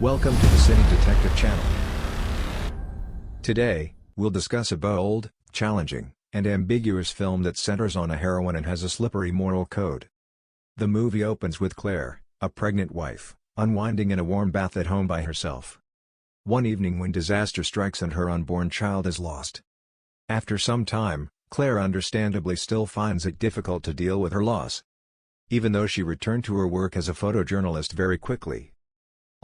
Welcome to the Cine Detective channel. Today, we'll discuss a bold, challenging, and ambiguous film that centers on a heroine and has a slippery moral code. The movie opens with Claire, a pregnant wife, unwinding in a warm bath at home by herself. One evening when disaster strikes and her unborn child is lost. After some time, Claire understandably still finds it difficult to deal with her loss, even though she returned to her work as a photojournalist very quickly.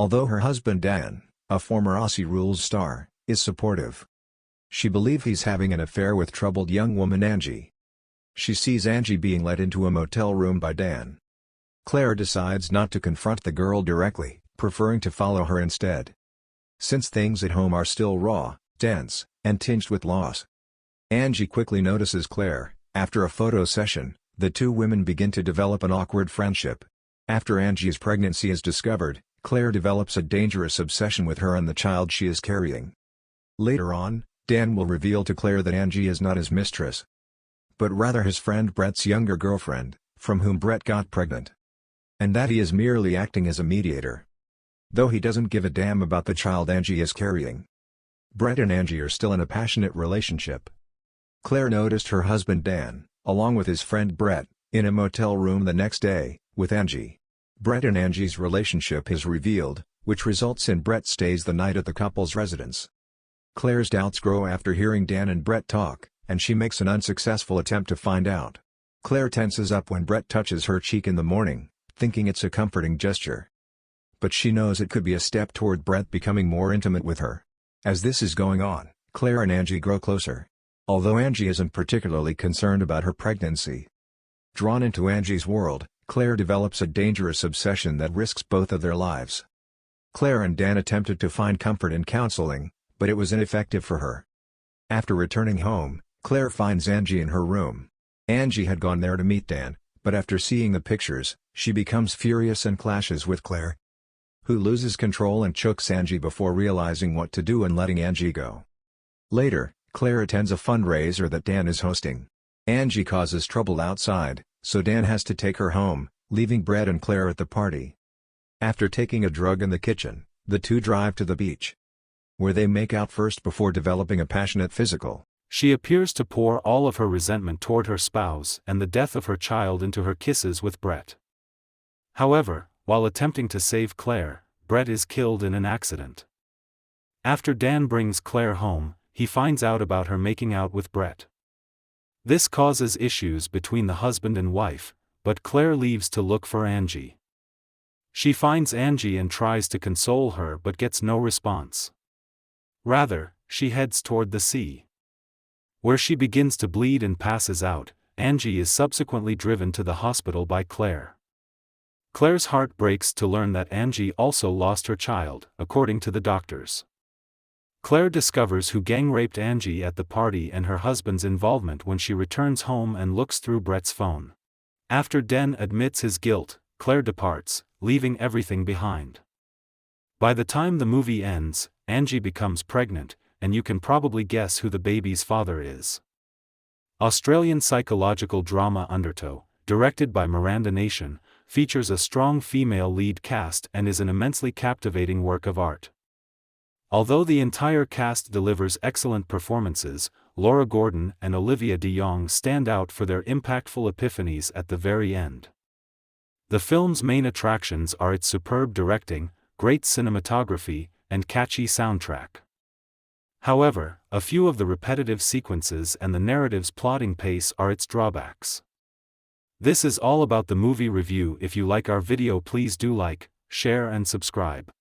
Although her husband Dan, a former Aussie Rules star, is supportive. She believes he's having an affair with troubled young woman Angie. She sees Angie being led into a motel room by Dan. Claire decides not to confront the girl directly, preferring to follow her instead. Since things at home are still raw, tense, and tinged with loss, Angie quickly notices Claire. After a photo session, the two women begin to develop an awkward friendship. After Angie's pregnancy is discovered, Claire develops a dangerous obsession with her and the child she is carrying. Later on, Dan will reveal to Claire that Angie is not his mistress, but rather his friend Brett's younger girlfriend, from whom Brett got pregnant, and that he is merely acting as a mediator, though he doesn't give a damn about the child Angie is carrying. Brett and Angie are still in a passionate relationship. Claire noticed her husband Dan, along with his friend Brett, in a motel room the next day, with Angie. Brett and Angie's relationship is revealed, which results in Brett stays the night at the couple's residence. Claire's doubts grow after hearing Dan and Brett talk, and she makes an unsuccessful attempt to find out. Claire tenses up when Brett touches her cheek in the morning, thinking it's a comforting gesture. But she knows it could be a step toward Brett becoming more intimate with her. As this is going on, Claire and Angie grow closer, although Angie isn't particularly concerned about her pregnancy. Drawn into Angie's world, Claire develops a dangerous obsession that risks both of their lives. Claire and Dan attempted to find comfort in counseling, but it was ineffective for her. After returning home, Claire finds Angie in her room. Angie had gone there to meet Dan, but after seeing the pictures, she becomes furious and clashes with Claire, who loses control and chokes Angie before realizing what to do and letting Angie go. Later, Claire attends a fundraiser that Dan is hosting. Angie causes trouble outside, so Dan has to take her home, leaving Brett and Claire at the party. After taking a drug in the kitchen, the two drive to the beach, where they make out first before developing a passionate physical. She appears to pour all of her resentment toward her spouse and the death of her child into her kisses with Brett. However, while attempting to save Claire, Brett is killed in an accident. After Dan brings Claire home, he finds out about her making out with Brett. This causes issues between the husband and wife, but Claire leaves to look for Angie. She finds Angie and tries to console her but gets no response. Rather, she heads toward the sea, where she begins to bleed and passes out. Angie is subsequently driven to the hospital by Claire. Claire's heart breaks to learn that Angie also lost her child, according to the doctors. Claire discovers who gang-raped Angie at the party and her husband's involvement when she returns home and looks through Brett's phone. After Dan admits his guilt, Claire departs, leaving everything behind. By the time the movie ends, Angie becomes pregnant, and you can probably guess who the baby's father is. Australian psychological drama Undertow, directed by Miranda Nation, features a strong female lead cast and is an immensely captivating work of art. Although the entire cast delivers excellent performances, Laura Gordon and Olivia de Jong stand out for their impactful epiphanies at the very end. The film's main attractions are its superb directing, great cinematography, and catchy soundtrack. However, a few of the repetitive sequences and the narrative's plotting pace are its drawbacks. This is all about the movie review. If you like our video, please do like, share and subscribe.